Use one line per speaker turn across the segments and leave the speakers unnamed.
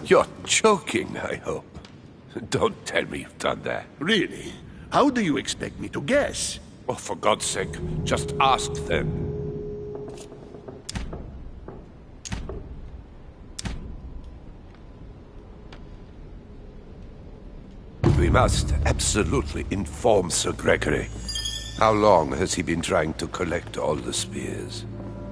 You're joking, I hope. Don't tell me you've done that.
Really? How do you expect me to guess?
Oh, for God's sake, just ask them. We must absolutely inform Sir Gregory. How long has he been trying to collect all the spears?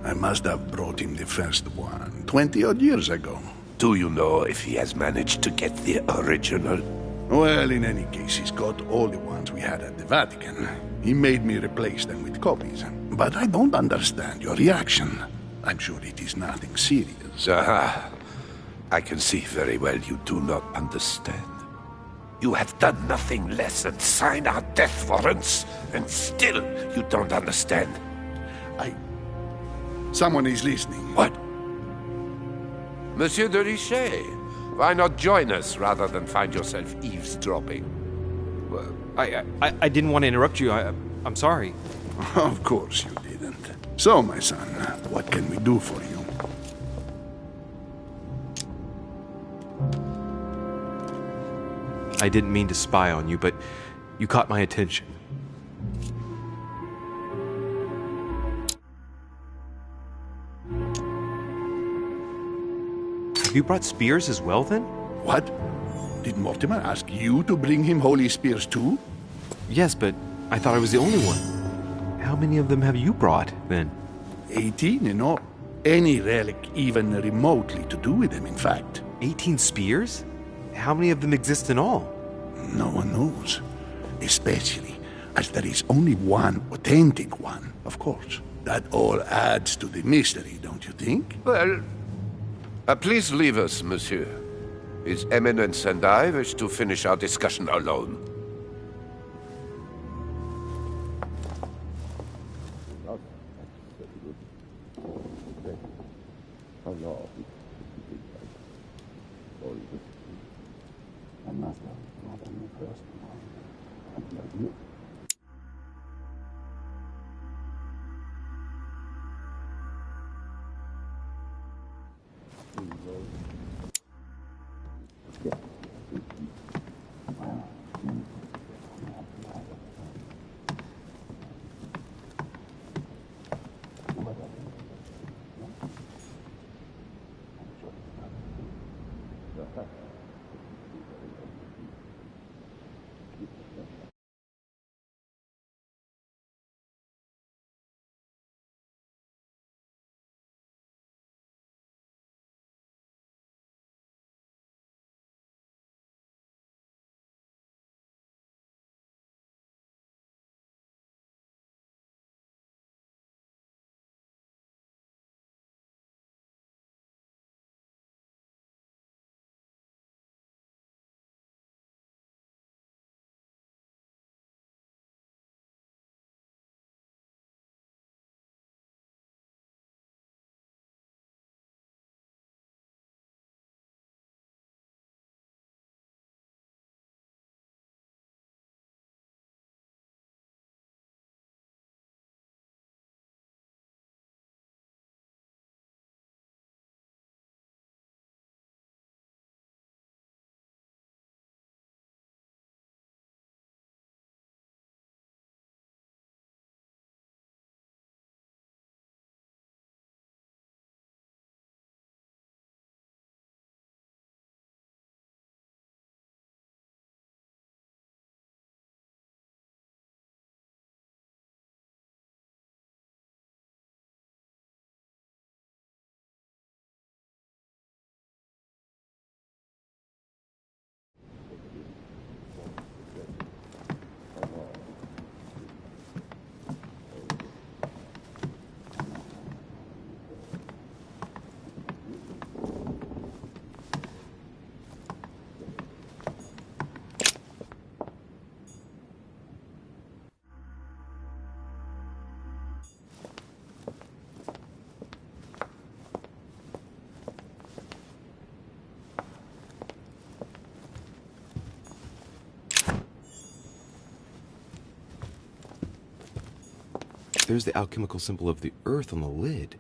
I must have brought him the first one 20-odd years ago.
Do you know if he has managed to get the original?
Well, in any case, he's got all the ones we had at the Vatican. He made me replace them with copies. But I don't understand your reaction. I'm sure it is nothing serious.
Aha. I can see very well you do not understand. You have done nothing less than sign our death warrants, and still you don't understand.
Someone is listening.
What? Monsieur de Richet, why not join us rather than find yourself eavesdropping?
Well, I didn't want to interrupt you. I'm sorry.
Of course you didn't. So, my son, what can we do for you?
I didn't mean to spy on you, but you caught my attention. Have you brought spears as well, then?
What? Did Mortimer ask you to bring him holy spears too?
Yes, but I thought I was the only one. How many of them have you brought, then?
18 in all. Any relic even remotely to do with them, in fact.
18 spears? How many of them exist in all?
No one knows. Especially as there is only one authentic one, of course. That all adds to the mystery, don't you think?
Well, please leave us, monsieur. His Eminence and I wish to finish our discussion alone.
There's the alchemical symbol of the earth on the lid.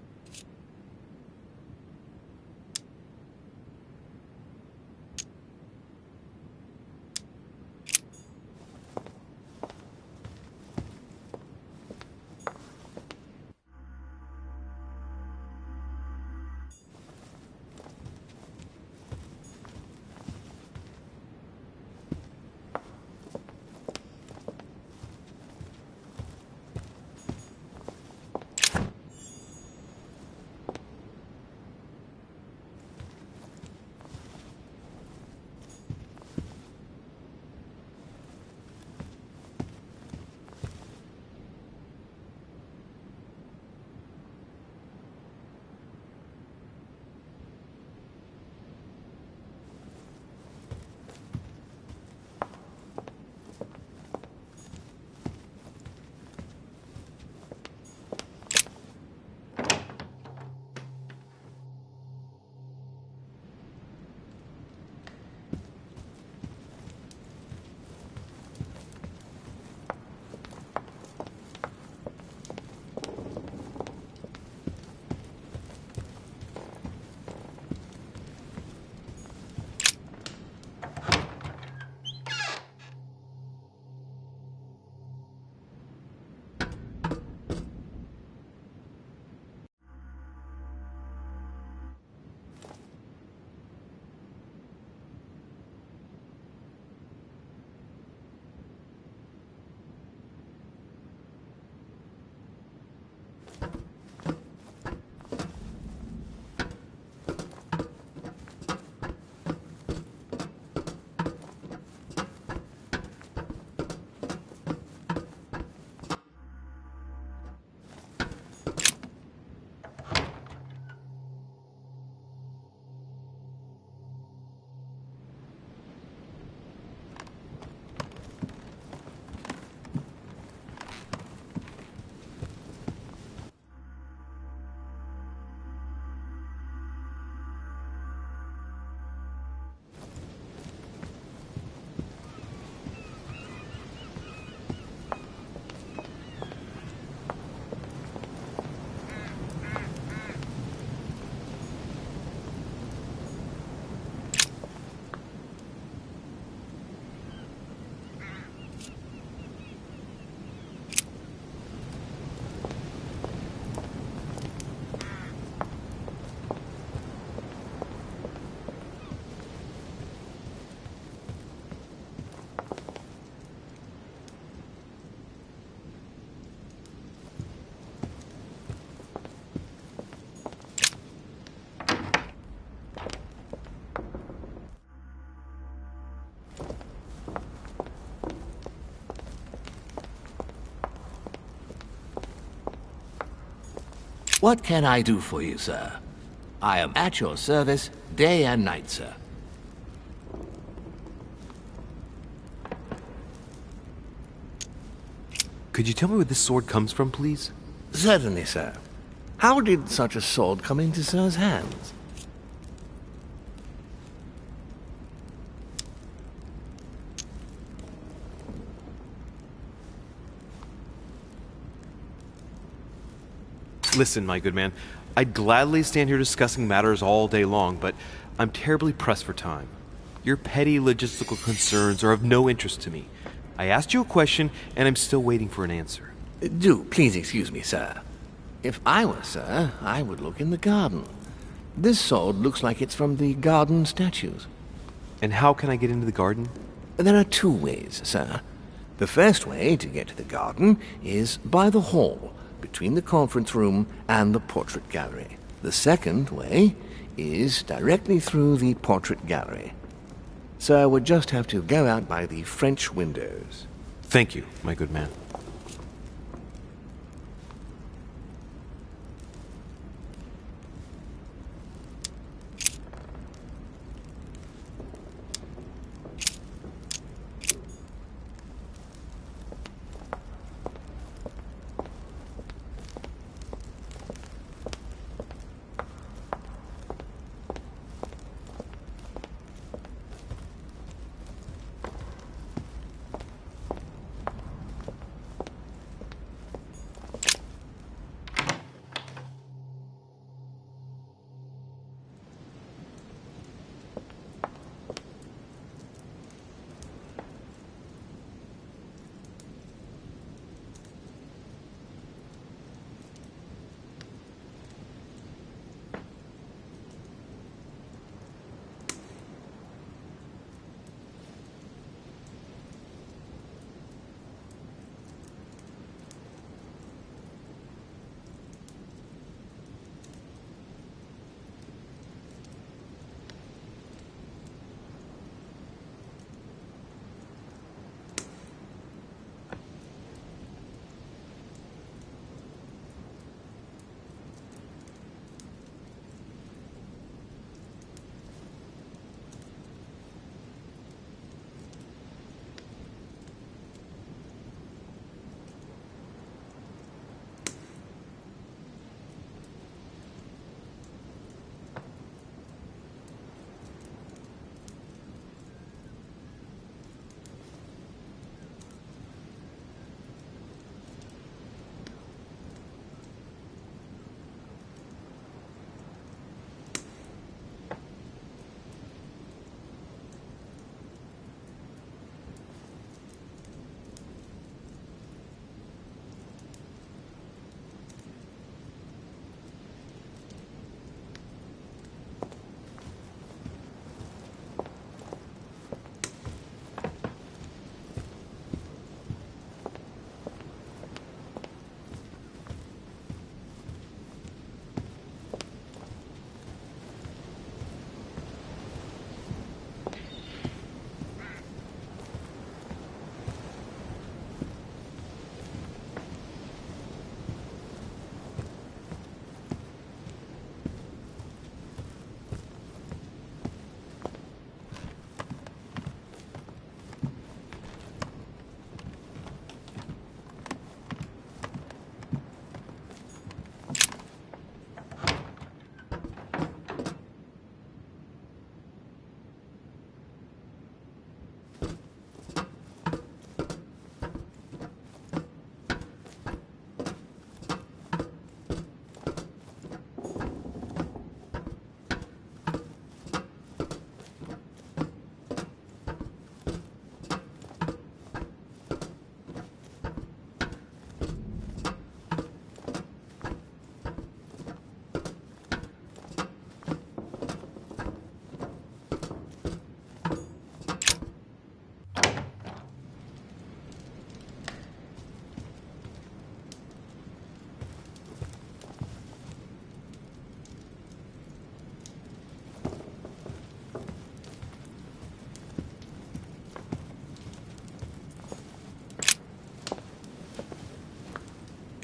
What can I do for you, sir? I am at your service day and night, sir.
Could you tell me where this sword comes from, please?
Certainly, sir. How did such a sword come into sir's hands?
Listen, my good man, I'd gladly stand here discussing matters all day long, but I'm terribly pressed for time. Your petty logistical concerns are of no interest to me. I asked you a question, and I'm still waiting for an answer.
Do please excuse me, sir. If I were sir, I would look in the garden. This sword looks like it's from the garden statues.
And how can I get into the garden?
There are two ways, sir. The first way to get to the garden is by the hall, between the conference room and the portrait gallery. The second way is directly through the portrait gallery. Sir would just have to go out by the French windows.
Thank you, my good man.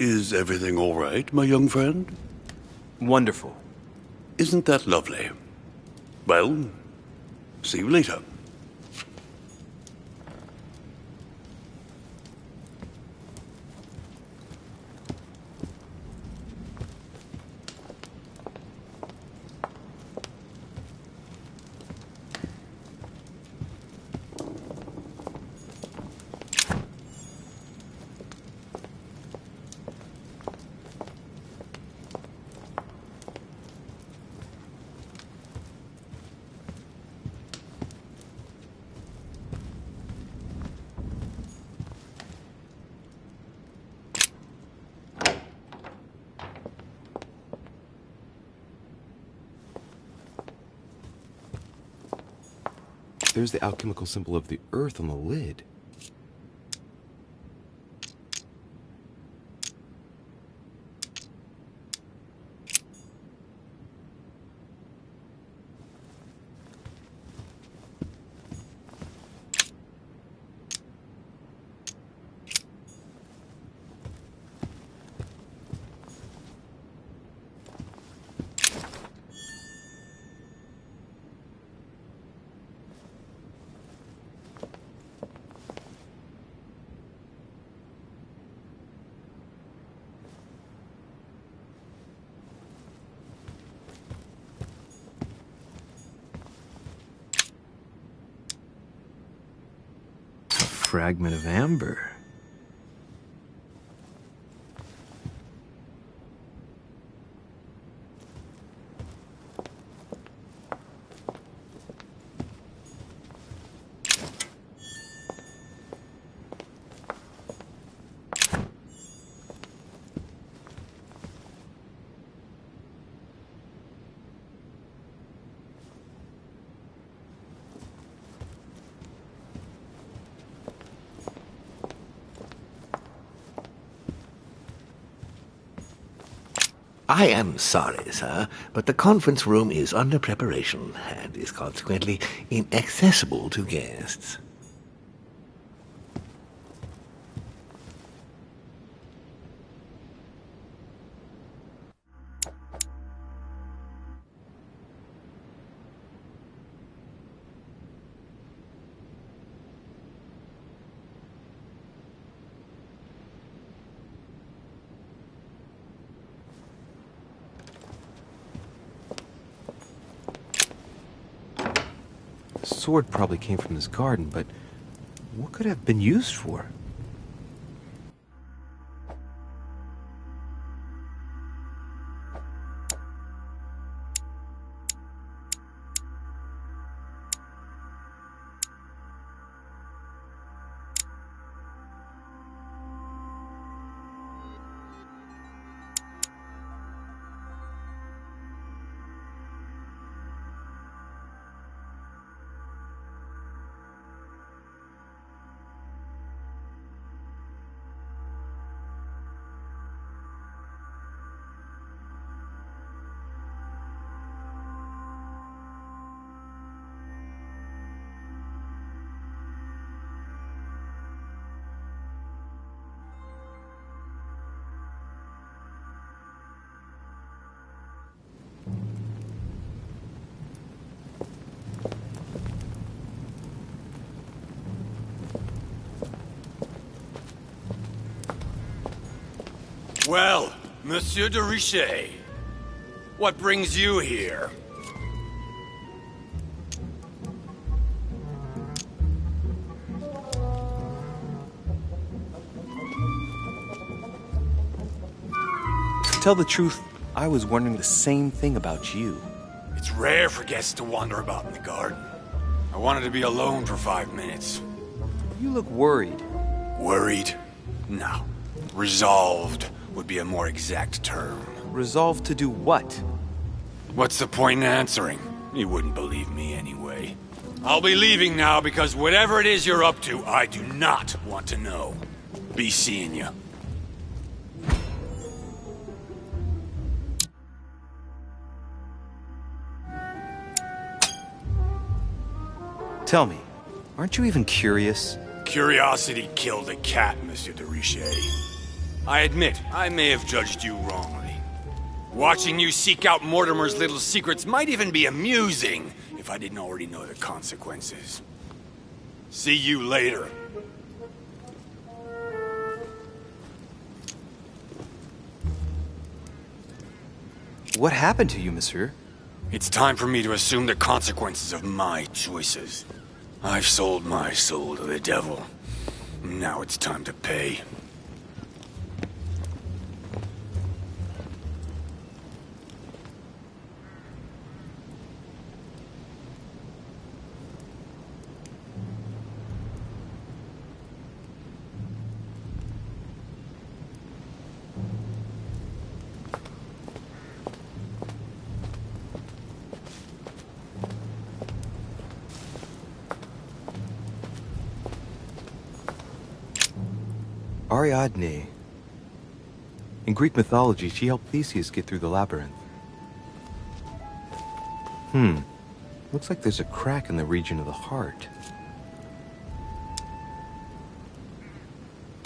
Is everything all right, my young friend?
Wonderful.
Isn't that lovely? Well, see you later.
There's the alchemical symbol of the earth on the lid.
Fragment of amber. I am sorry, sir, but the conference room is under preparation and is consequently inaccessible to guests.
Sword probably came from this garden, but what could it have been used for?
Well, Monsieur de Richet, what brings you here?
To tell the truth, I was wondering the same thing about you.
It's rare for guests to wander about in the garden. I wanted to be alone for 5 minutes.
You look worried.
Worried? No. Resolved would be a more exact term.
Resolved to do what?
What's the point in answering? You wouldn't believe me anyway. I'll be leaving now because whatever it is you're up to, I do not want to know. Be seeing you.
Tell me, aren't you even curious?
Curiosity killed a cat, Monsieur de Richet. I admit, I may have judged you wrongly. Watching you seek out Mortimer's little secrets might even be amusing, if I didn't already know the consequences. See you later.
What happened to you, monsieur?
It's time for me to assume the consequences of my choices. I've sold my soul to the devil. Now it's time to pay.
Ariadne. In Greek mythology, she helped Theseus get through the labyrinth. Looks like there's a crack in the region of the heart.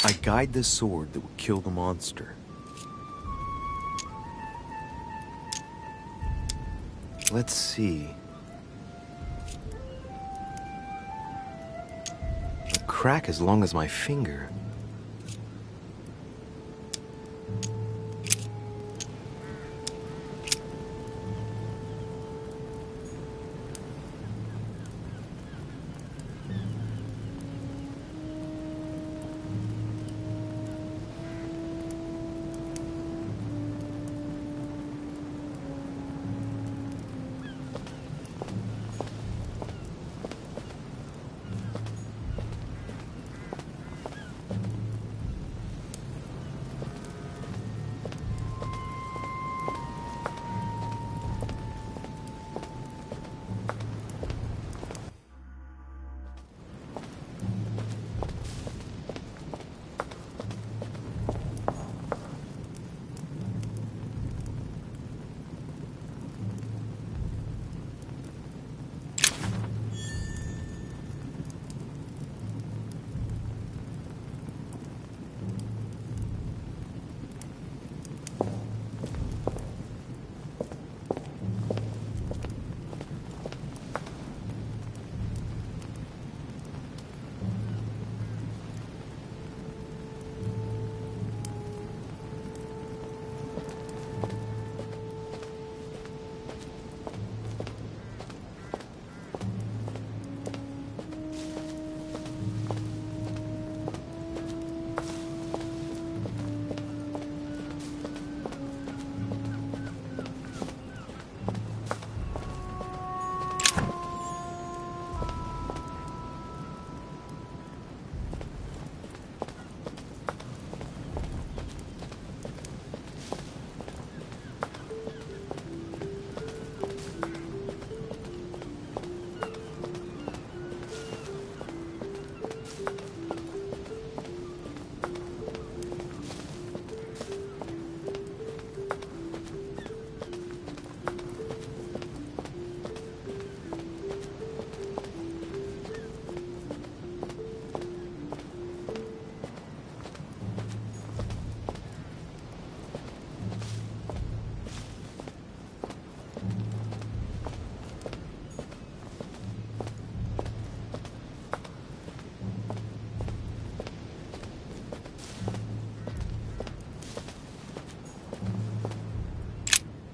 I guide this sword that will kill the monster. Let's see. A crack as long as my finger.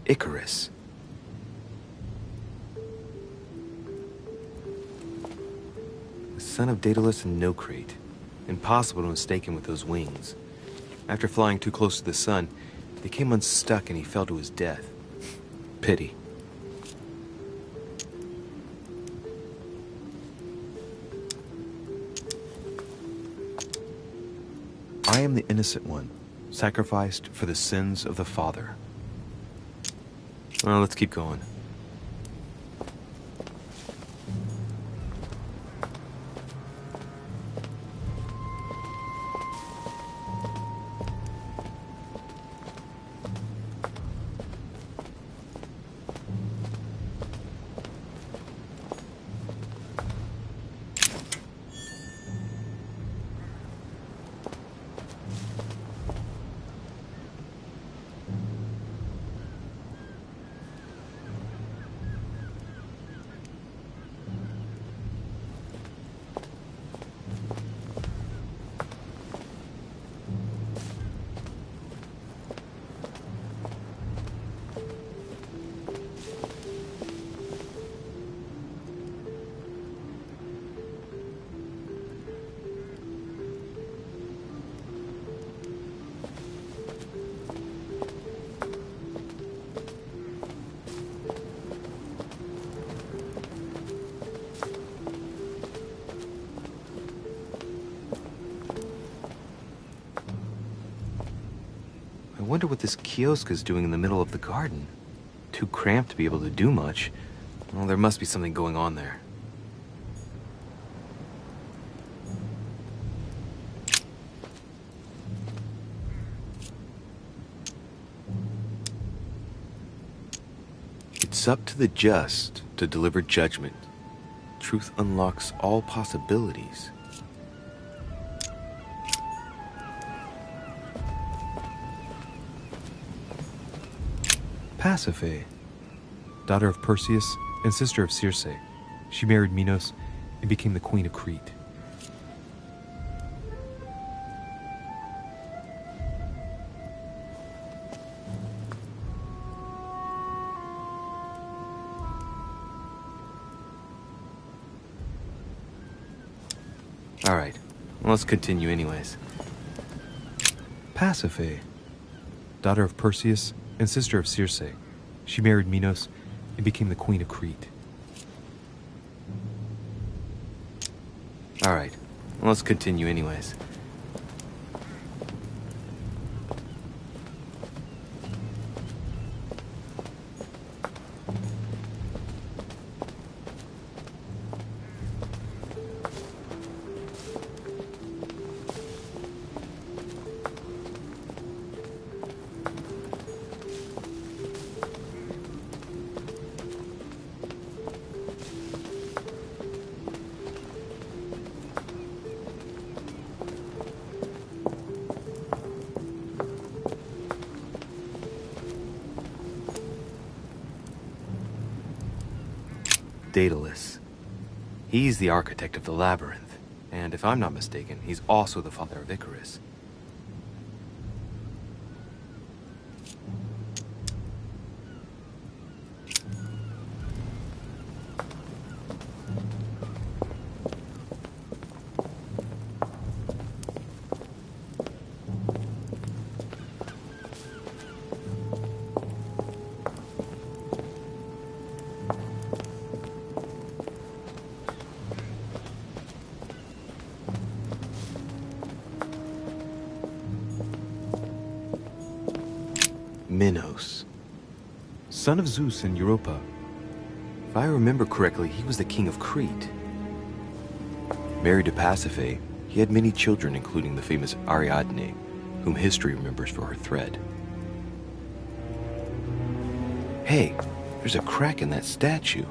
Icarus. The son of Daedalus and Nocrate. Impossible to mistake him with those wings. After flying too close to the sun, they came unstuck and he fell to his death. Pity. I am the innocent one, sacrificed for the sins of the father. Well, let's keep going. wonder what this kiosk is doing in the middle of the garden. Too cramped to be able to do much. Well, there must be something going on there. It's up to the just to deliver judgment. Truth unlocks all possibilities. Pasiphae, daughter of Perseus and sister of Circe. She married Minos and became the queen of Crete. Alright, well, let's continue anyways. Pasiphae, daughter of Perseus and sister of Circe. She married Minos and became the queen of Crete. Alright, well, let's continue anyways. Daedalus. He's the architect of the labyrinth, and if I'm not mistaken, he's also the father of Icarus. Minos, son of Zeus and Europa. If I remember correctly, he was the king of Crete. Married to Pasiphae, he had many children, including the famous Ariadne, whom history remembers for her thread. Hey, there's a crack in that statue.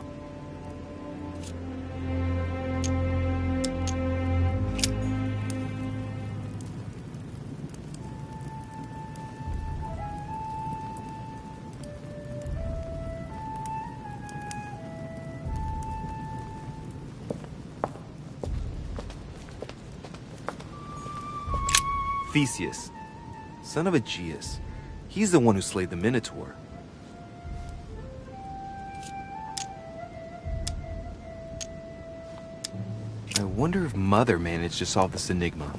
Theseus, son of Aegeus. He's the one who slayed the Minotaur. I wonder if Mother managed to solve this enigma.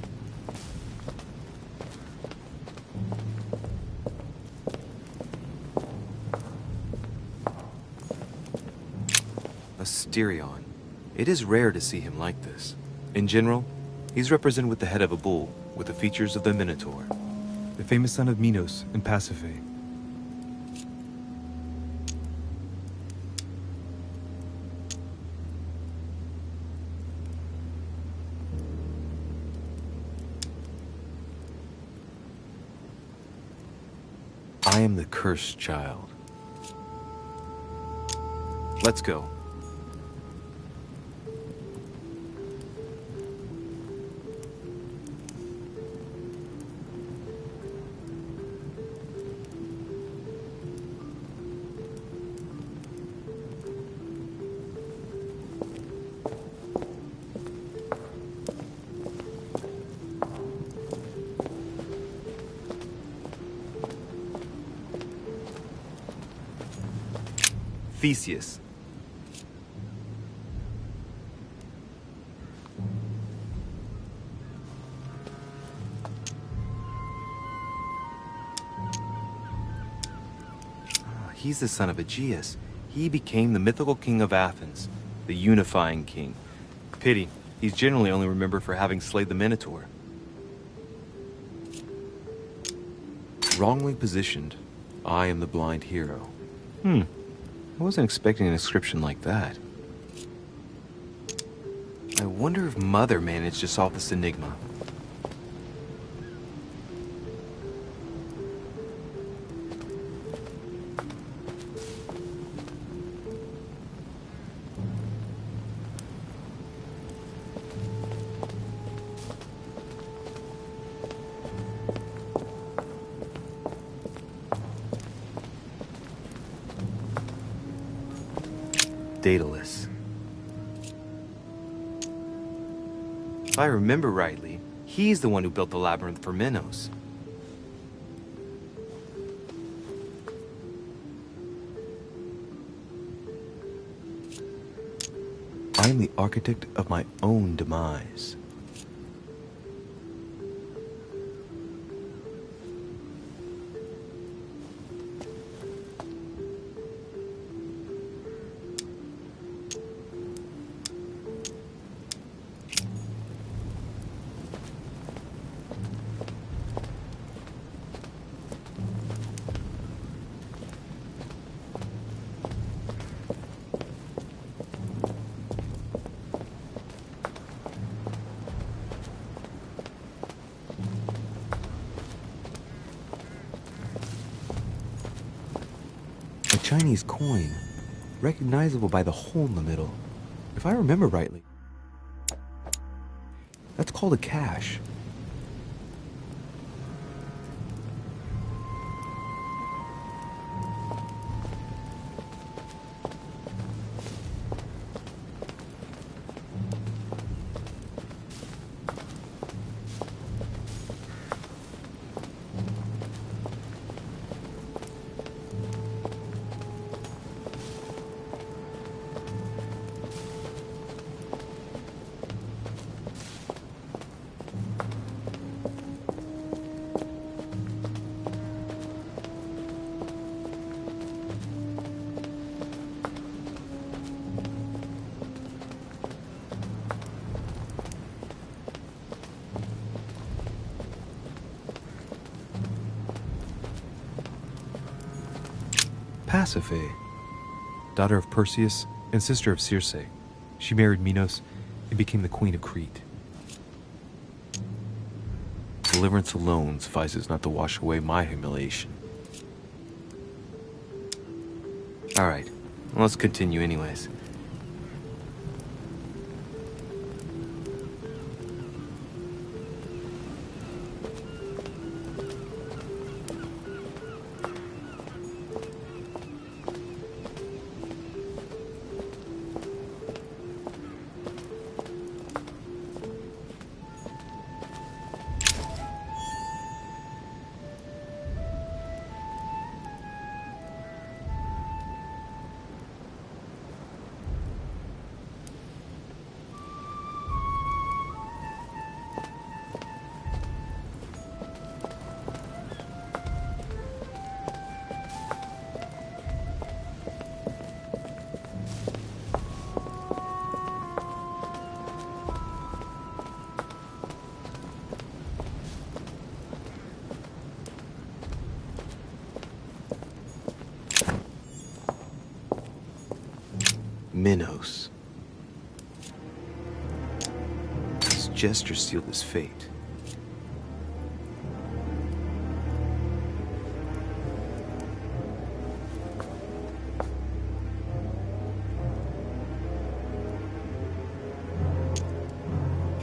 Asterion. It is rare to see him like this. In general, he's represented with the head of a bull, with the features of the Minotaur.
The famous son of Minos and Pasiphae.
I am the cursed child. Let's go. Theseus. He's the son of Aegeus. He became the mythical king of Athens, the unifying king. Pity, he's generally only remembered for having slayed the Minotaur. Wrongly positioned. I am the blind hero. I wasn't expecting an inscription like that. I wonder if Mother managed to solve this enigma. Daedalus. If I remember rightly, he's the one who built the labyrinth for Minos. I am the architect of my own demise. Chinese coin, recognizable by the hole in the middle. If I remember rightly, that's called a cash. Pasiphae, daughter of Perseus and sister of Circe. She married Minos and became the queen of Crete. Deliverance alone suffices not to wash away my humiliation. Alright, let's continue anyways. Minos. His gesture sealed his fate.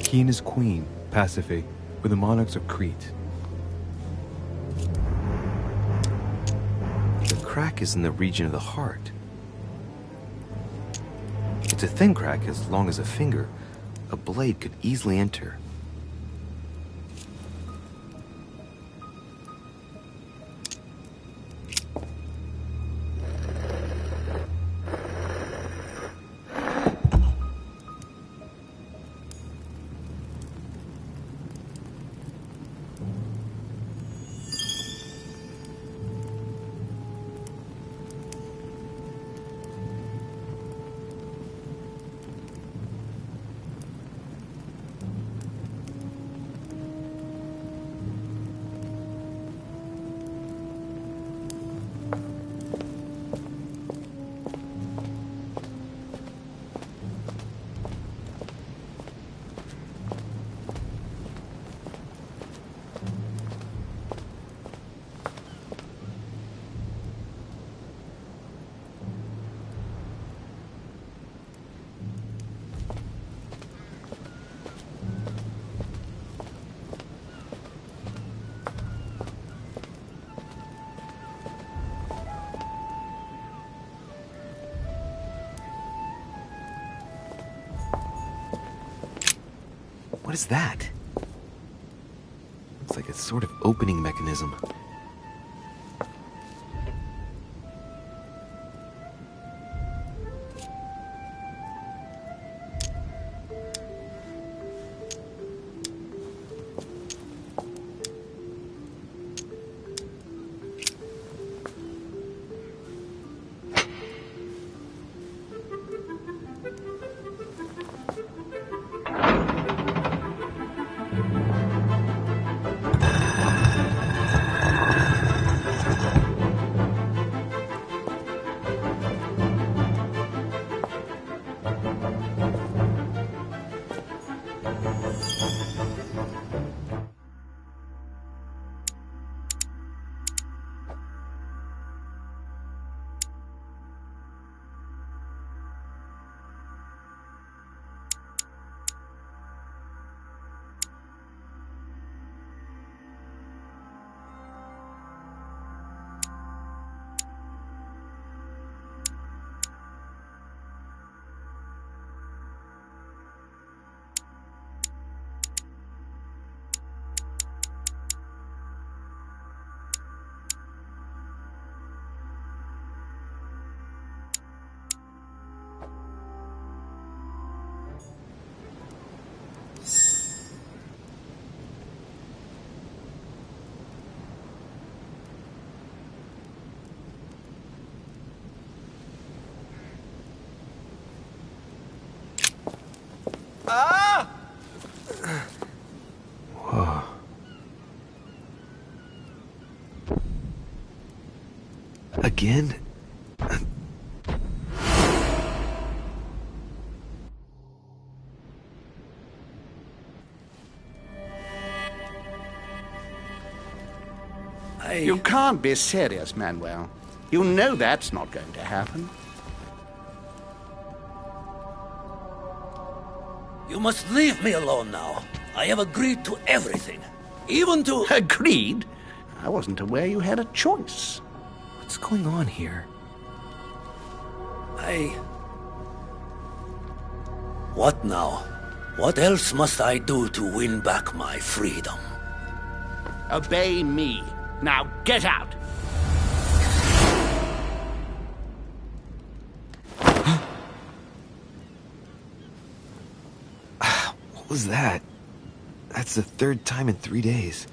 He and his queen, Pasiphae, were the monarchs of Crete. The crack is in the region of the heart. It's a thin crack as long as a finger. A blade could easily enter. What is that? Looks like a sort of opening mechanism. Whoa. Again?
You can't be serious, Manuel. You know that's not going to happen.
You must leave me alone now. I have agreed to everything. Even to...
Agreed? I wasn't aware you had a choice.
What's going on here?
What now? What else must I do to win back my freedom?
Obey me. Now get out!
What was that? That's the third time in 3 days.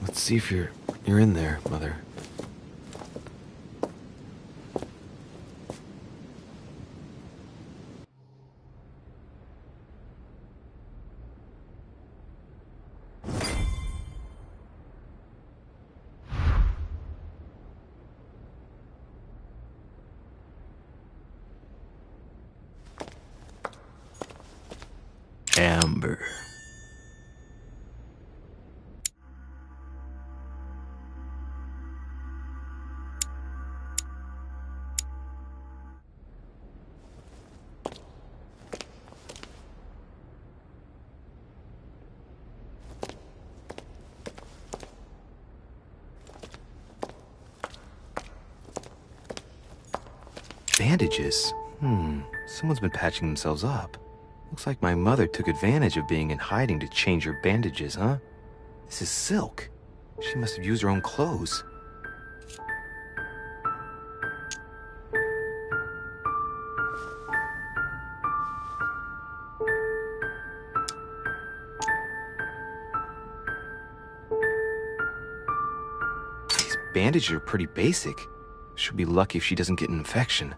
Let's see if you're in there, Mother. Amber. Bandages? Someone's been patching themselves up. Looks like my mother took advantage of being in hiding to change her bandages, huh? This is silk. She must have used her own clothes. These bandages are pretty basic. She'll be lucky if she doesn't get an infection.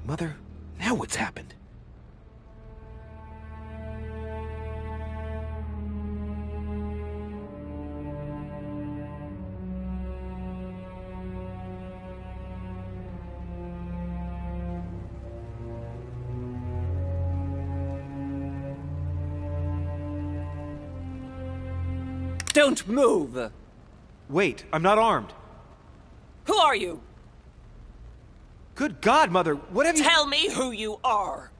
Mother, now what's happened?
Don't move!
Wait, I'm not armed.
Who are you?
Good God, Mother, what have you—
Tell me who you are!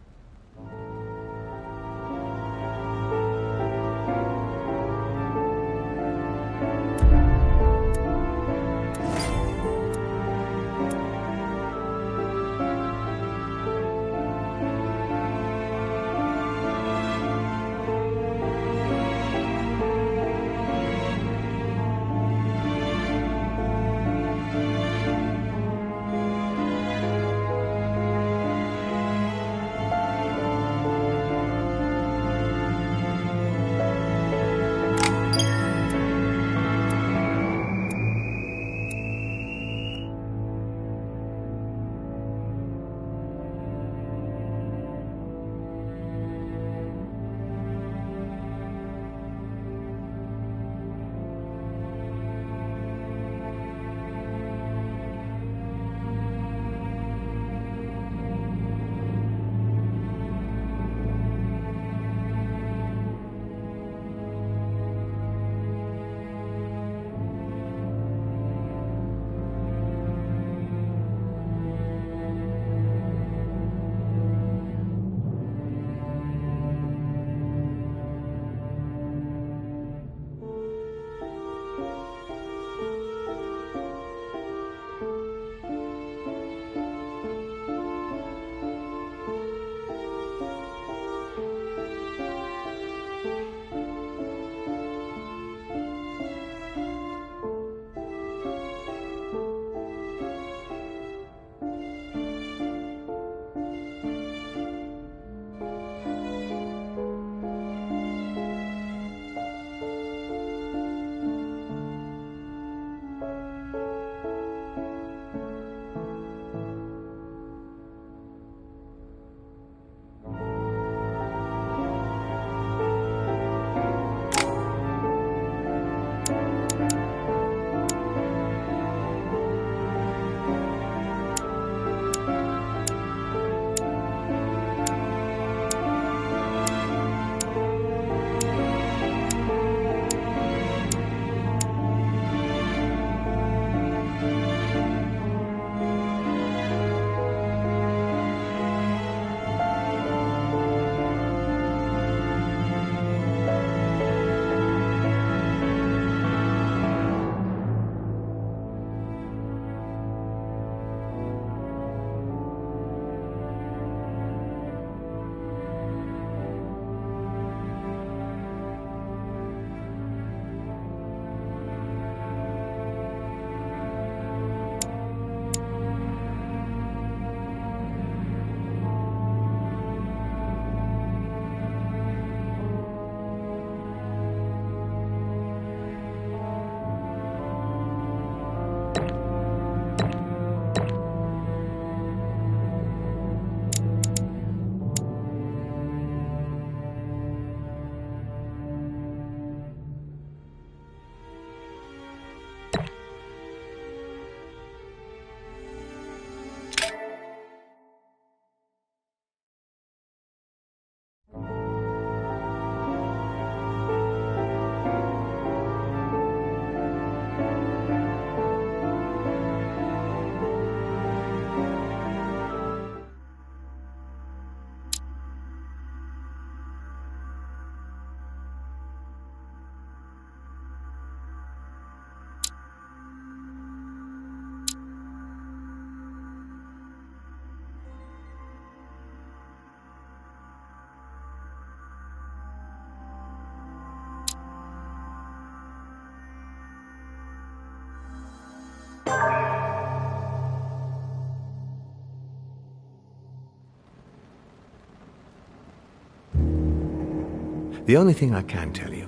The only thing I can tell you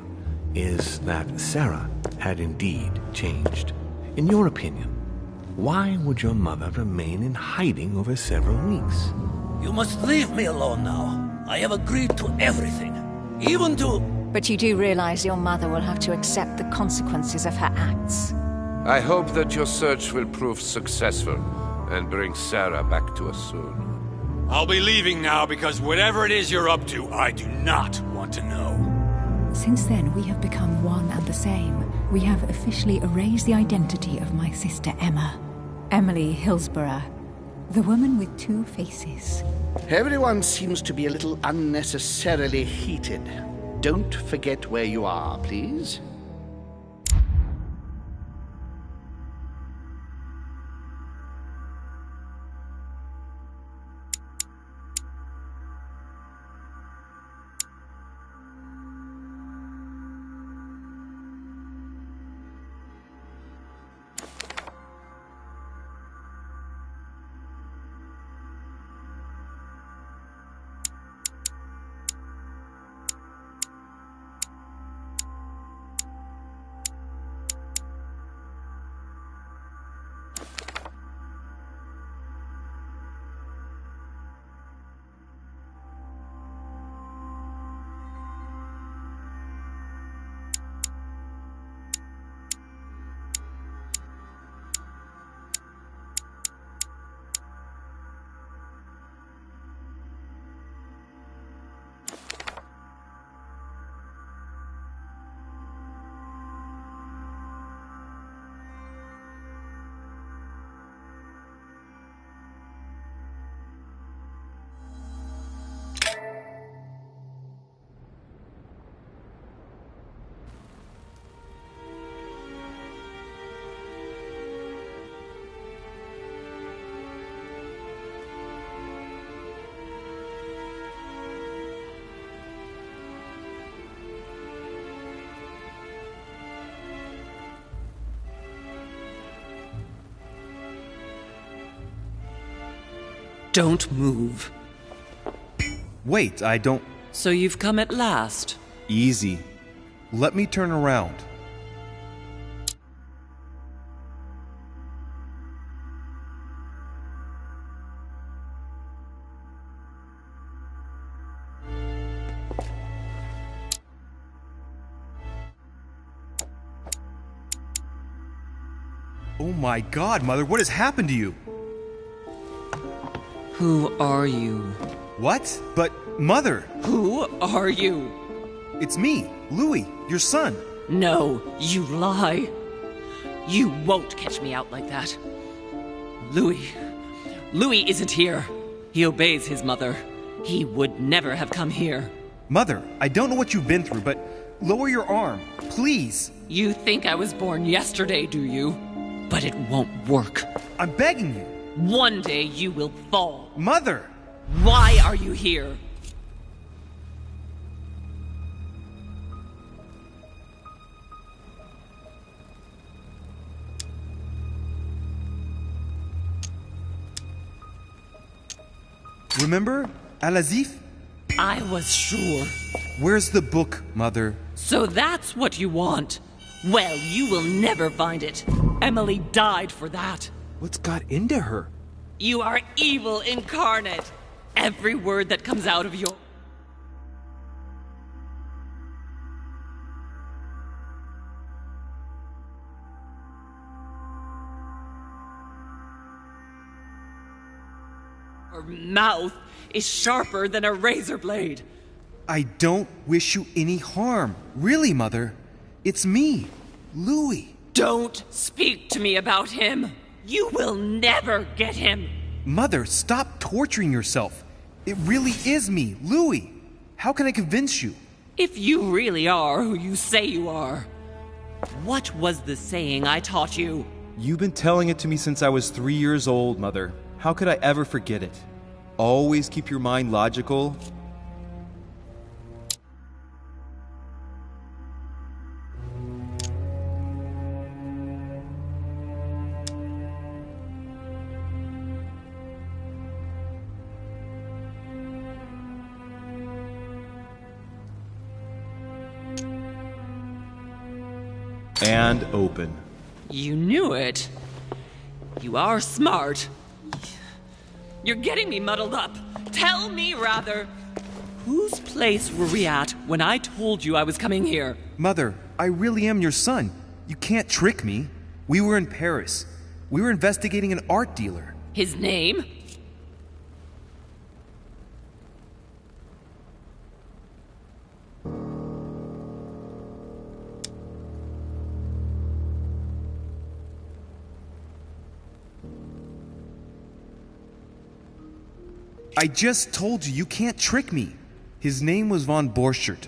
is that Sarah had indeed changed. In your opinion, Why would your mother remain in hiding over several weeks?
You must leave me alone now. I have agreed to everything. Even to...
But you do realize your mother will have to accept the consequences of her acts.
I hope that your search will prove successful and bring Sarah back to us soon.
I'll be leaving now because whatever it is you're up to, I do not want to know.
Since then, we have become one and the same. We have officially erased the identity of my sister Emma. Emily Hillsborough. The woman with two faces.
Everyone seems to be a little unnecessarily heated. Don't forget where you are, please.
Don't move.
Wait, I don't...
So you've come at last.
Easy. Let me turn around. Oh my God, Mother, what has happened to you?
Who are you?
What? But, Mother!
Who are you?
It's me, Louis, your son.
No, you lie. You won't catch me out like that. Louis isn't here. He obeys his mother. He would never have come here.
Mother, I don't know what you've been through, but lower your arm, please.
You think I was born yesterday, do you? But it won't work.
I'm begging you.
One day you will fall.
Mother!
Why are you here?
Remember Al-Azif?
I was sure.
Where's the book, Mother?
So that's what you want? Well, you will never find it. Emily died for that.
What's got into her?
You are evil incarnate. Every word that comes out of your... Her mouth is sharper than a razor blade.
I don't wish you any harm. Really, Mother. It's me, Louis.
Don't speak to me about him. You will never get him.
Mother, stop torturing yourself. It really is me, Louis. How can I convince you?
If you really are who you say you are, what was the saying I taught you?
You've been telling it to me since I was 3 years old, Mother. How could I ever forget it? Always keep your mind logical. And open.
You knew it. You are smart. You're getting me muddled up. Tell me, rather, whose place were we at when I told you I was coming here?
Mother, I really am your son. You can't trick me. We were in Paris. We were investigating an art dealer.
His name?
I just told you, you can't trick me. His name was von Borchert.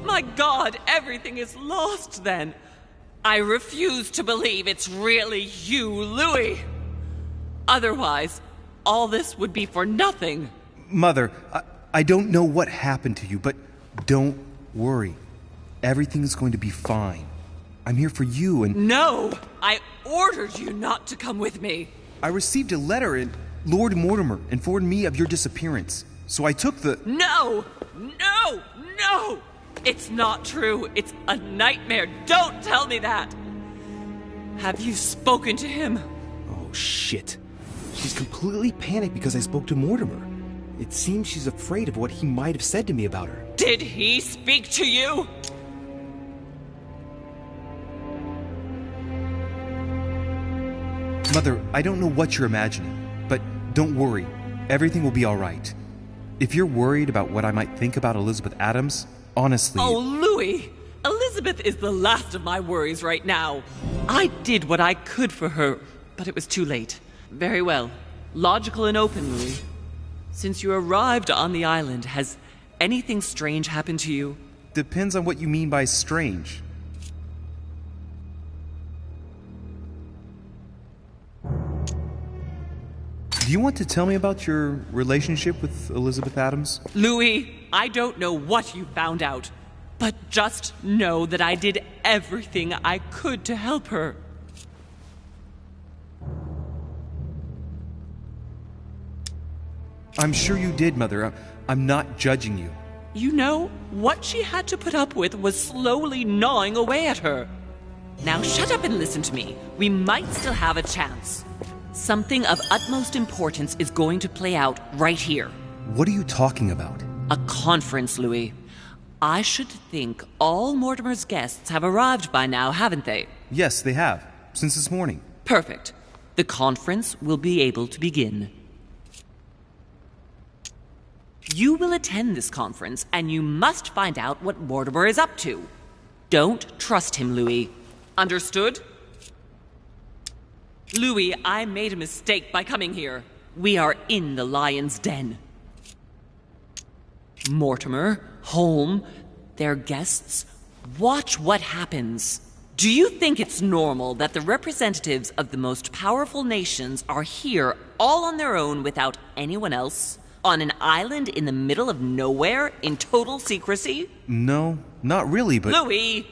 My God, everything is lost then. I refuse to believe it's really you, Louis. Otherwise, all this would be for nothing.
Mother, I don't know what happened to you, but don't worry. Everything's going to be fine. I'm here for you and...
No! I ordered you not to come with me.
I received a letter and Lord Mortimer informed me of your disappearance. So I took the...
No! No! No! It's not true. It's a nightmare. Don't tell me that. Have you spoken to him?
Oh, shit. She's completely panicked because I spoke to Mortimer. It seems she's afraid of what he might have said to me about her.
Did he speak to you?
Mother, I don't know what you're imagining, but don't worry. Everything will be all right. If you're worried about what I might think about Elizabeth Adams, honestly...
Oh, Louis! Elizabeth is the last of my worries right now. I did what I could for her, but it was too late. Very well. Logical and open, Louis. Since you arrived on the island, has anything strange happened to you?
Depends on what you mean by strange. Do you want to tell me about your relationship with Elizabeth Adams?
Louis, I don't know what you found out, but just know that I did everything I could to help her.
I'm sure you did, Mother. I'm not judging you.
You know, what she had to put up with was slowly gnawing away at her. Now shut up and listen to me. We might still have a chance. Something of utmost importance is going to play out right here.
What are you talking about?
A conference, Louis. I should think all Mortimer's guests have arrived by now, haven't they?
Yes, they have. Since this morning.
Perfect. The conference will be able to begin. You will attend this conference, and you must find out what Mortimer is up to. Don't trust him, Louis. Understood? Louis, I made a mistake by coming here. We are in the lion's den. Mortimer, Holm, their guests, watch what happens. Do you think it's normal that the representatives of the most powerful nations are here all on their own without anyone else? On an island in the middle of nowhere in total secrecy?
No, not really, but...
Louis!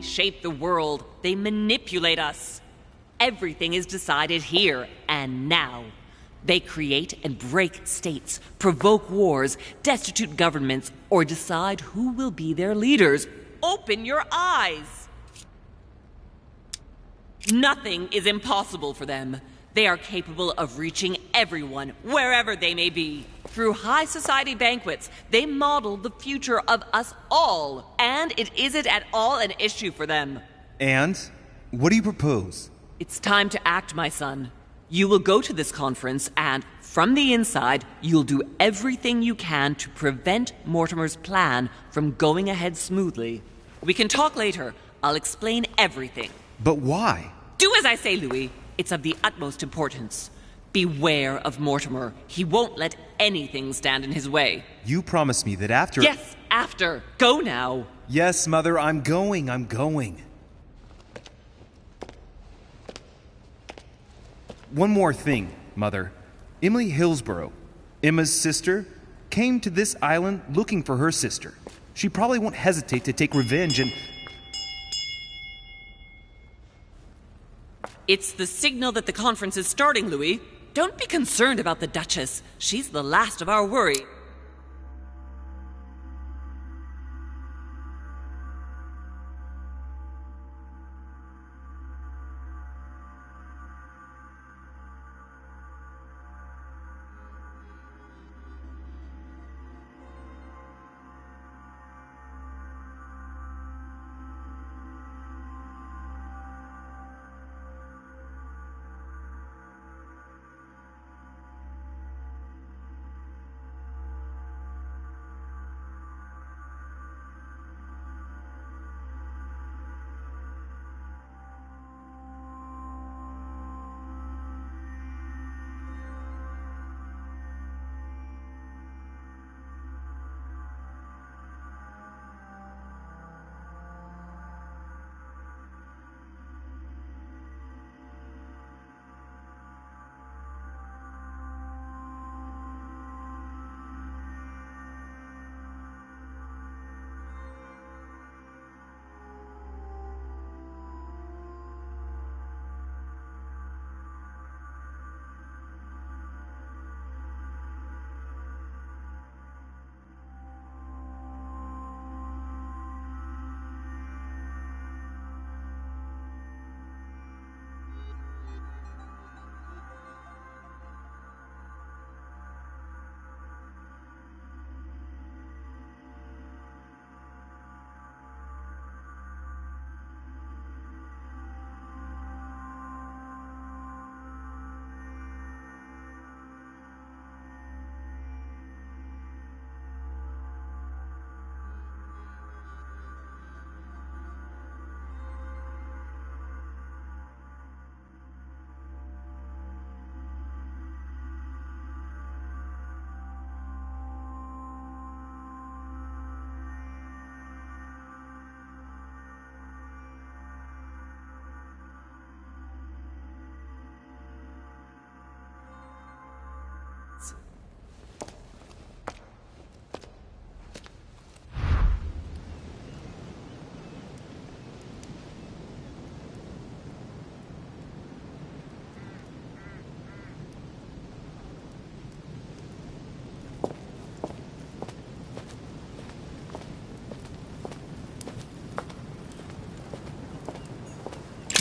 shape the world. They manipulate us. Everything is decided here and now. They create and break states, provoke wars, destitute governments, or decide who will be their leaders. Open your eyes! Nothing is impossible for them. They are capable of reaching everyone, wherever they may be. Through high society banquets, they model the future of us all, and it isn't at all an issue for them.
And? What do you propose?
It's time to act, my son. You will go to this conference, and from the inside, you'll do everything you can to prevent Mortimer's plan from going ahead smoothly. We can talk later. I'll explain everything.
But why?
Do as I say, Louis. It's of the utmost importance. Beware of Mortimer. He won't let anything stand in his way.
You promised me that after...
Yes, after. Go now.
Yes, Mother, I'm going. One more thing, Mother. Emily Hillsborough, Emma's sister, came to this island looking for her sister. She probably won't hesitate to take revenge and...
It's the signal that the conference is starting, Louis. Don't be concerned about the Duchess. She's the last of our worry.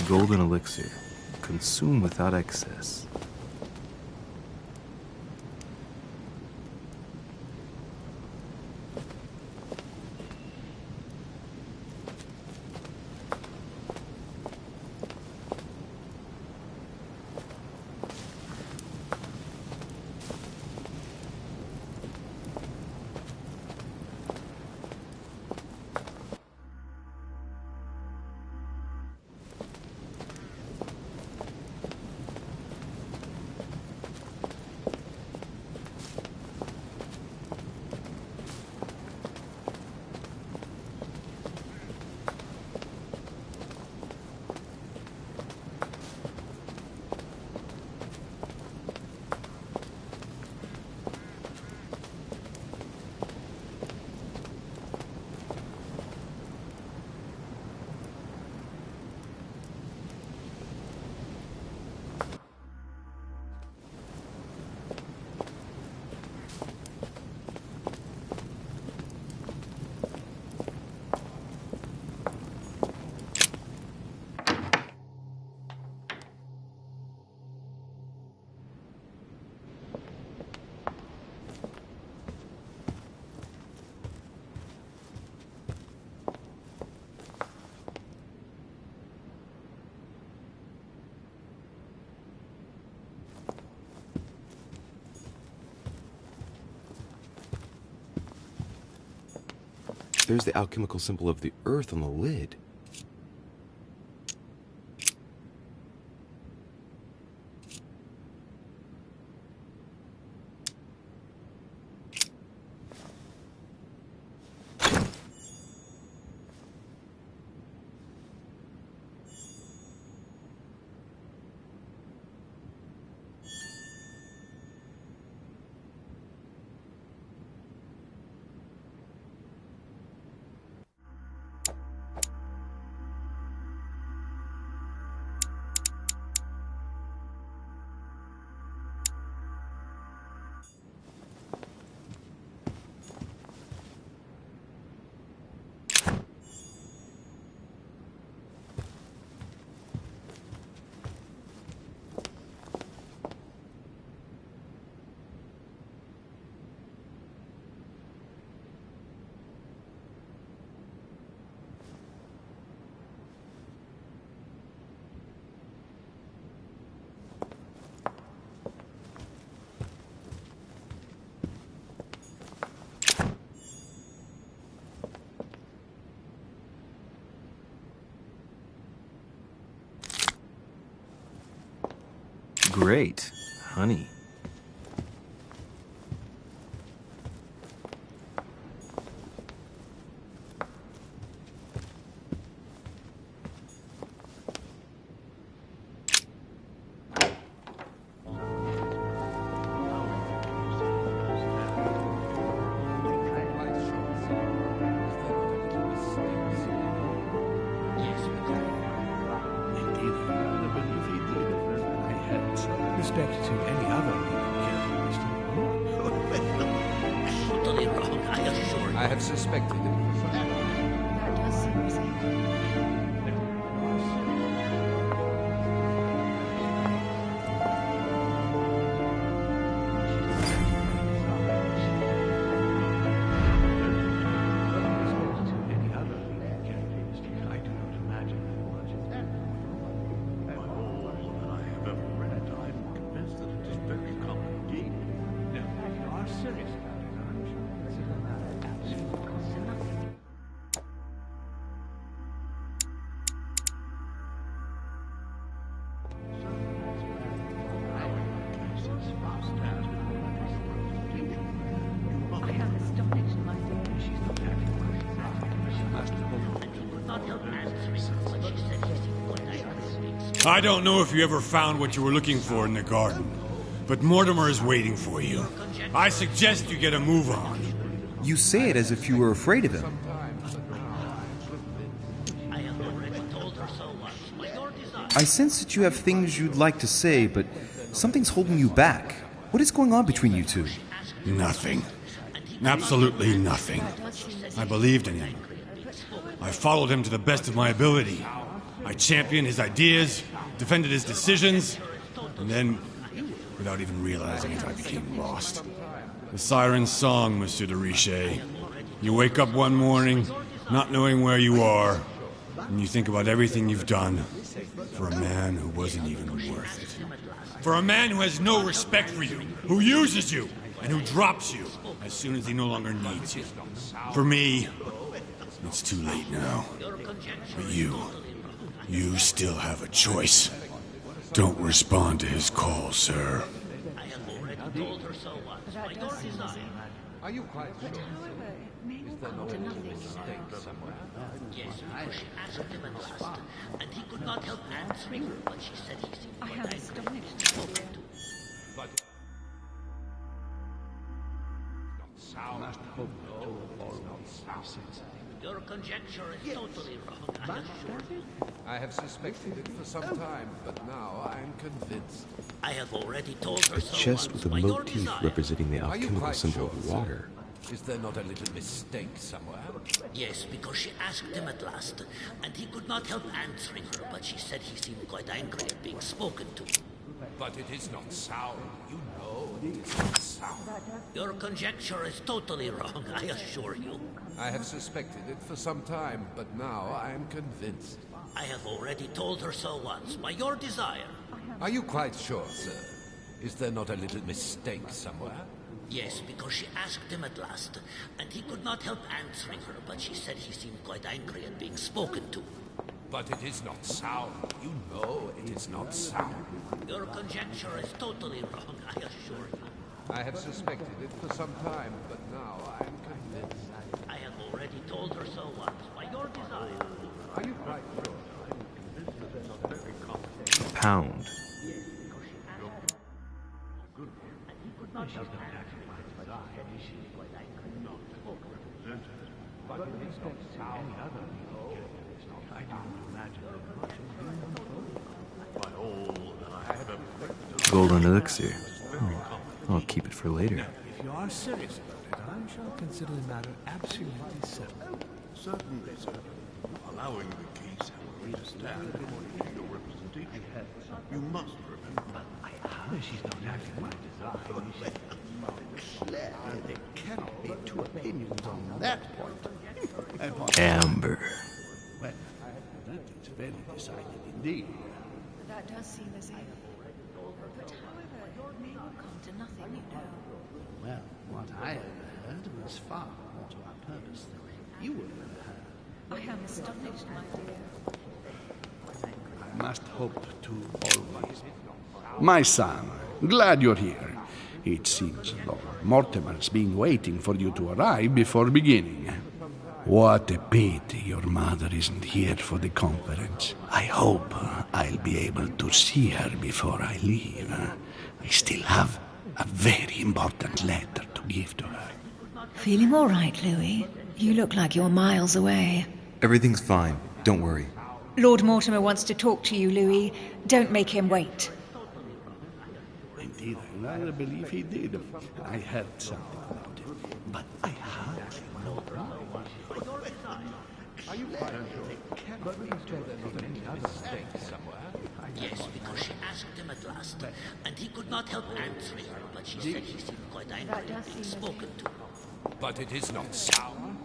Golden elixir. Consume without excess. There's the alchemical symbol of the earth on the lid.
Great. Honey.
Respect to any other
Totally wrong, I assure you.
I have suspected it.
That does seem safe.
I don't know if you ever found what you were looking for in the garden, but Mortimer is waiting for you. I suggest you get a move on.
You say it as if you were afraid of him. I sense that you have things you'd like to say, but something's holding you back. What is going on between you two?
Nothing. Absolutely nothing. I believed in him. I followed him to the best of my ability. I championed his ideas, defended his decisions, and then, without even realizing it, I became lost. The siren's song, Monsieur de Richet. You wake up one morning, not knowing where you are, and you think about everything you've done for a man who wasn't even worth it. For a man who has no respect for you, who uses you, and who drops you as soon as he no longer needs you. For me, it's too late now. But you still have a choice. Don't respond to his call, sir.
I have already told her so once, by your desire.
Are you quite sure? Is there not a little mistake somewhere?
Yes, because she asked him at last, and he could not help answering her, but she said he seemed quite angry to be spoken to.
But...
Your conjecture is totally wrong, I assure you.
I have suspected it for some time, but now I am convinced.
I have already told her so
Chest
once,
with a
by your
motif
desire.
representing the
Are you
alchemical
quite
symbol
sure,
of
sir?
water.
Is there not a little mistake somewhere?
Yes, because she asked him at last, and he could not help answering her, but she said he seemed quite angry at being spoken to.
But it is not sound. You know it is not sound.
Your conjecture is totally wrong, I assure you.
I have suspected it for some time, but now I am convinced.
I have already told her so once, by your desire.
Are you quite sure, sir? Is there not a little mistake somewhere?
Yes, because she asked him at last, and he could not help answering her, but she said he seemed quite angry at being spoken to.
But it is not sound. You know it is not sound.
Your conjecture is totally wrong, I assure you.
I have suspected it for some time, but now I am convinced.
I have already told her so once, by your desire.
Are you quite sure?
Pound. Golden elixir. Oh, I'll keep it for later.
If you are serious about it, I shall consider the matter absolutely settled. Certainly, sir. Allowing the case how we stand according to your representation. You must remember. She's not acting by design, is she? Claire, there cannot be two opinions on that point.
Amber.
Well, that is very decided indeed.
That does seem as if... But however, it may all come to nothing, you know.
Well, what I overheard was far more to our purpose than you would have heard.
I am astonished, my dear.
I must hope to always. My son, glad you're here. It seems Lord Mortimer's been waiting for you to arrive before beginning. What a pity your mother isn't here for the conference. I hope I'll be able to see her before I leave. I still have a very important letter to give to her.
Feeling all right, Louis? You look like you're miles away.
Everything's fine. Don't worry.
Lord Mortimer wants to talk to you, Louis. Don't make him wait.
Indeed, I rather believe he did. I heard something about it, but I hardly know.
Are you quite sure? But we told there not any other mistake somewhere.
Yes, because she asked him at last, and he could not help answering her, but she said he seemed quite angry at being spoken to.
But it is not sound.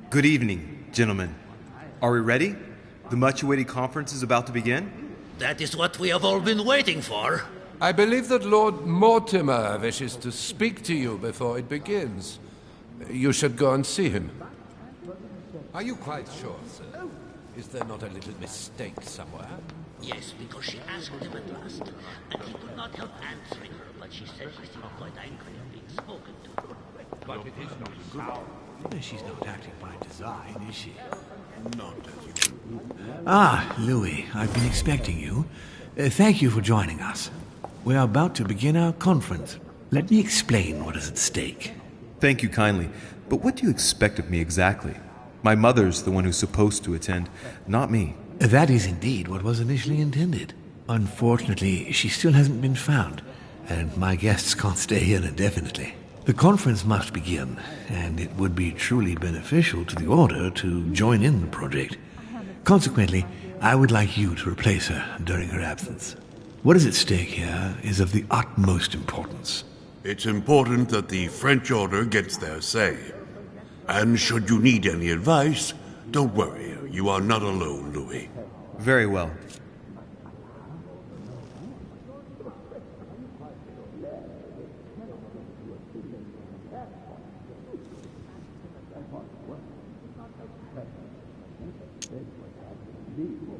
Good evening, gentlemen. Are we ready? The much-awaited conference is about to begin?
That is what we have all been waiting for.
I believe that Lord Mortimer wishes to speak to you before it begins. You should go and see him. Are you quite sure, sir? Is there not a little mistake somewhere?
Yes, because she asked him at last, and he could not help answering her, but she said he seemed quite angry at being spoken to.
But it is not sound.
She's not acting by design, is she?
Not as you
Ah, Louis, I've been expecting you. Thank you for joining us. We are about to begin our conference. Let me explain what is at stake.
Thank you kindly, but what do you expect of me exactly? My mother's the one who's supposed to attend, not me.
That is indeed what was initially intended. Unfortunately, she still hasn't been found, and my guests can't stay here indefinitely. The conference must begin, and it would be truly beneficial to the Order to join in the project. Consequently, I would like you to replace her during her absence. What is at stake here is of the utmost importance.
It's important that the French Order gets their say. And should you need any advice, don't worry. You are not alone, Louis.
Very well.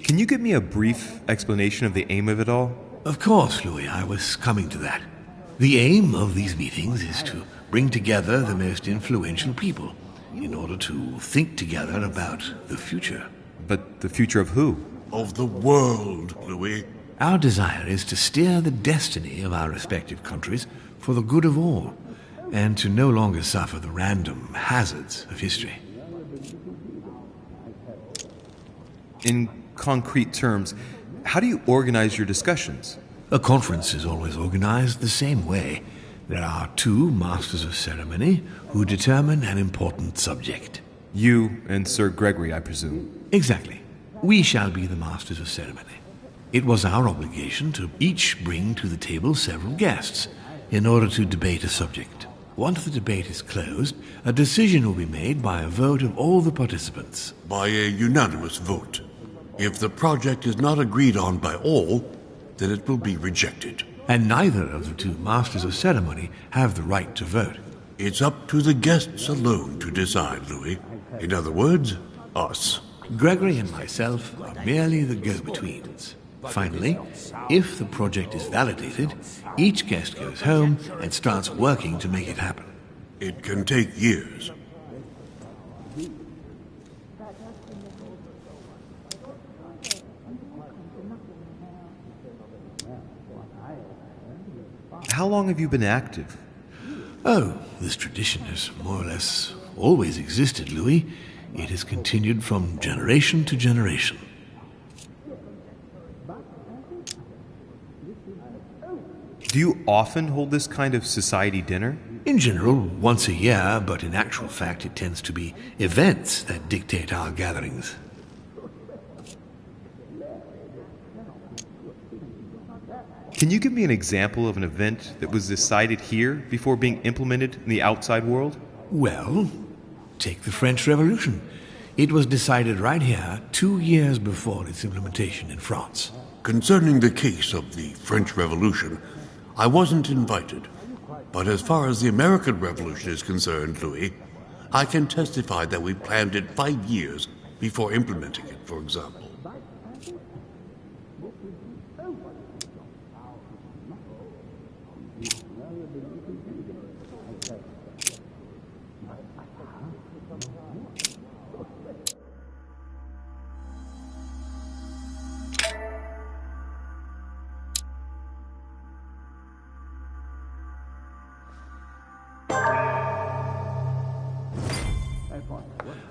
Can you give me a brief explanation of the aim of it all?
Of course, Louis, I was coming to that. The aim of these meetings is to bring together the most influential people in order to think together about the future.
But the future of who?
Of the world, Louis.
Our desire is to steer the destiny of our respective countries for the good of all, and to no longer suffer the random hazards of history.
In concrete terms, how do you organize your discussions?
A conference is always organized the same way. There are two masters of ceremony who determine an important subject.
You and Sir Gregory, I presume.
Exactly. We shall be the masters of ceremony. It was our obligation to each bring to the table several guests in order to debate a subject. Once the debate is closed, a decision will be made by a vote of all the participants.
By a unanimous vote. If the project is not agreed on by all, then it will be rejected.
and neither of the two masters of ceremony have the right to vote.
It's up to the guests alone to decide, Louis. In other words, us.
Gregory and myself are merely the go-betweens. Finally, if the project is validated, each guest goes home and starts working to make it happen.
It can take years.
How long have you been active?
Oh, this tradition has more or less always existed, Louis. It has continued from generation to generation.
Do you often hold this kind of society dinner?
In general, once a year, but in actual fact it tends to be events that dictate our gatherings.
Can you give me an example of an event that was decided here before being implemented in the outside world?
Well, take the French Revolution. It was decided right here 2 years before its implementation in France.
Concerning the case of the French Revolution, I wasn't invited. But as far as the American Revolution is concerned, Louis, I can testify that we planned it 5 years before implementing it, for example.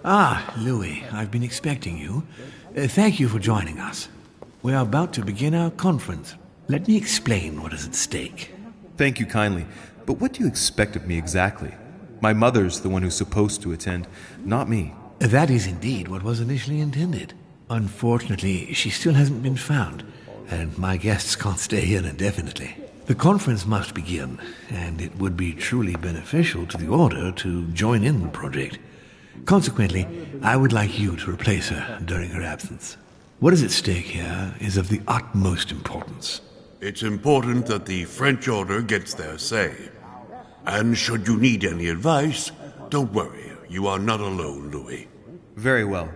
Ah, Louis, I've been expecting you. Thank you for joining us. We are about to begin our conference. Let me explain what is at stake.
Thank you kindly, but what do you expect of me exactly? My mother's the one who's supposed to attend, not me.
That is indeed what was initially intended. Unfortunately, she still hasn't been found, and my guests can't stay here indefinitely. The conference must begin, and it would be truly beneficial to the Order to join in the project. Consequently, I would like you to replace her during her absence. What is at stake here is of the utmost importance.
It's important that the French Order gets their say. And should you need any advice, don't worry. You are not alone, Louis.
Very well.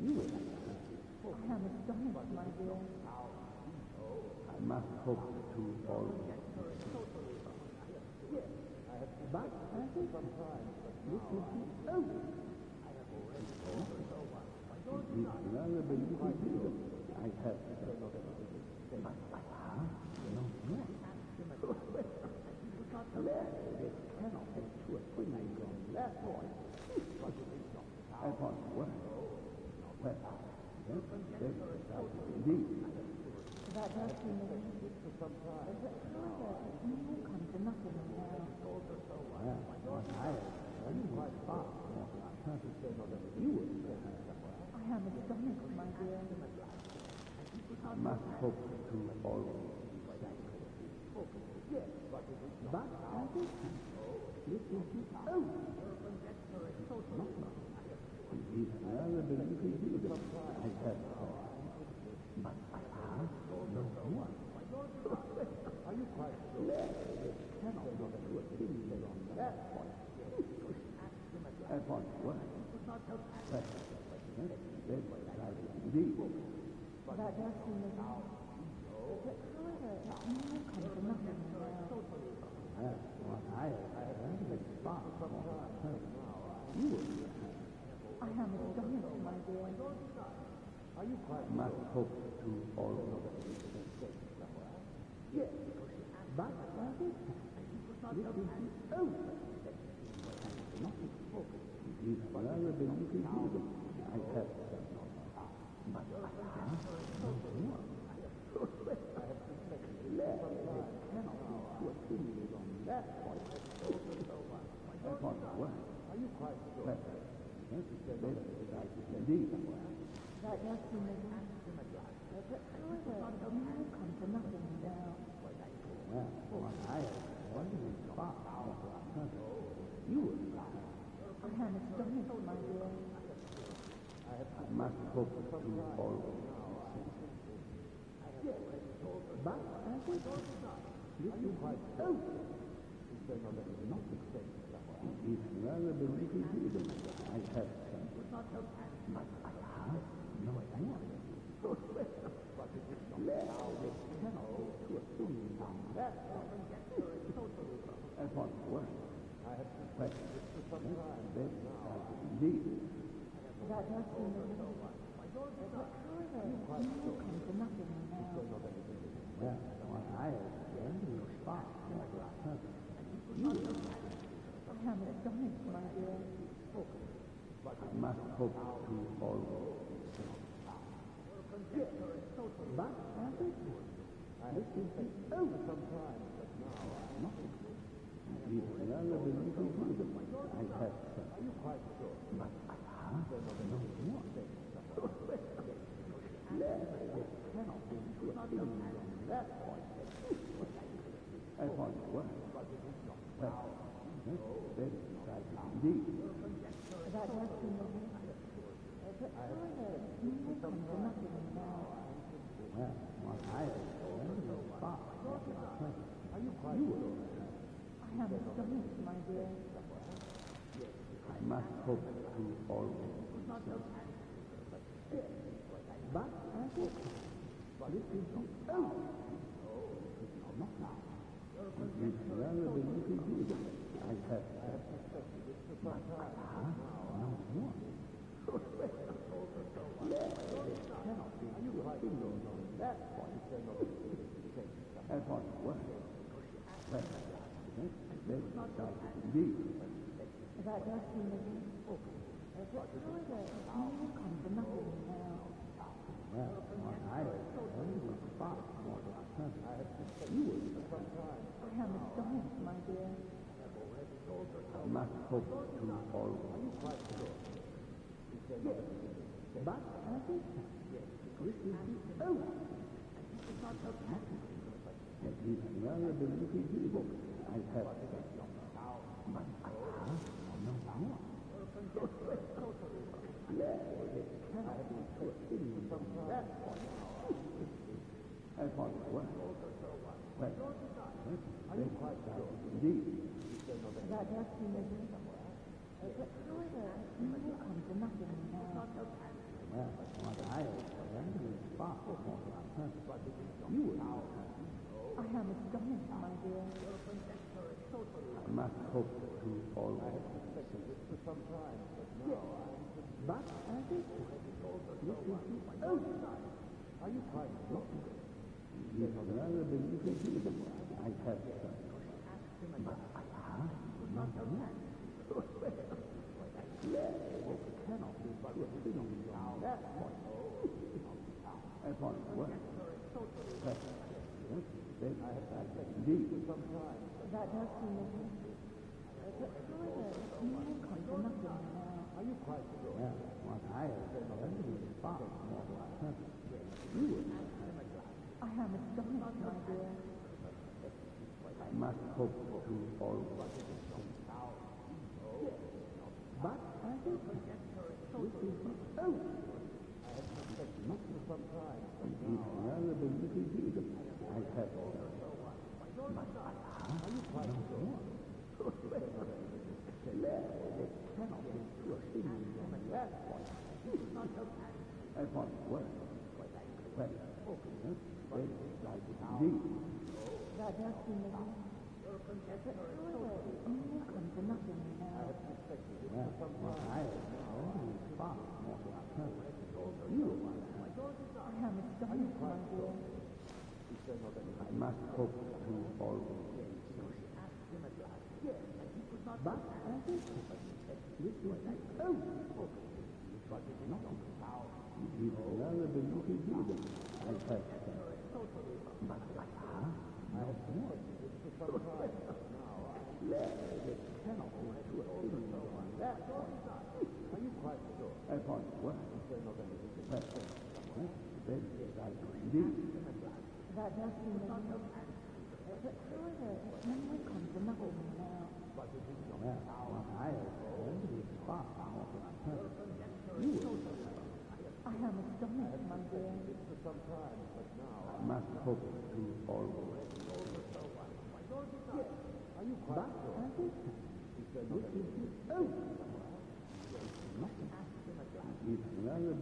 I am astonished, my dear.
I must hope to always. But I have upon what? Well, indeed.
That does seem a but however, it will come to nothing now.
Well, what I have was far more perfect than you would.
I am astonished, my dear.
I must hope to always be safe. But as it this is the only not much. It is rather believable. I have but I have no more. Are you quite sure? Cannot go to a opinion on that point. Upon what? But indeed.
That does seem a but however, it will come to nothing now.
Well, what I have is far more perfect. You would.
I am astonished, my dear.
Are you quite must hope to always be safe. Yes, but as it this is the only it is rather believable. I have but I have no more. Cannot be too opinion on that point. Upon what? Are you quite sure? Well, that is indeed.
That does seem a but however, it will come to nothing now.
Well, what I have is far more perfect. You would.
I am astonished, my dear.
I must hope to always be safe. But as it this is quite over. Not it is rather believable. I have but I have no more. Cannot be too opinion on that point. Upon what? Well, indeed.
That does seem a but however, it will come to nothing now.
Well, what I have is far more perfect. You
I am astonished, my dear.
I must hope to always be safe. But as it this is the only not it is rather believable. I have but I have no more. Cannot be too opinion on that point. Upon what? Well, that is indeed.
That does seem a but however, it will come to nothing now.
Well, what I have is far more perfect. You would.
I am astonished, my dear.
I must hope to always be safe. But as it this is the only not now. It is rather believable. I have but I have no more. Cannot be too opinion on that point. Upon what? Well, that is indeed.
That does seem a but however, it will come to nothing now.
Well, what I have is far more perfect. You would.
I am astonished, my dear.
I must hope to always be safe. But as it this is the only it is rather believable. I have but I have no more. Cannot be too opinion on that point. Upon what? Well, that is indeed.
That does seem a but however, it will come to nothing now. I am astonished, my dear.
I must hope to always. But as it are you quite wrong? Yes, rather than you can see them. I have some. But I have not done that. Yes, it cannot be true on that point. Upon what? Yes, then I have indeed.
That does seem a bit. But however, you will come to nothing now.
Are you quite sure? Yeah, what I have done is far more perfect. You will.
I am astonished, my dear.
I must hope to always. But I think this is oh. Not for some time. Indeed, rather than you can see them. I have but I have no more. It cannot be true on that point. Upon what? Well, then like indeed.
That does seem a bit. But however, you will come to nothing now.
Well, what I have done is far more perfect. You
I am astonished, my dear.
I must hope to always. But as it is, this is oh, but it's not. It is rather than you can do them. I have said. But I have no more. It cannot be true on that point. Are you quite sure? Upon what? Well, then I indeed.
That does seem a bit. But however, you will come to nothing now.
Well, what I have done is far more perfect. You will.
I am astonished, my dear.
I must hope to always. Are you quite sure? As it is, this is oh, nothing. It is rather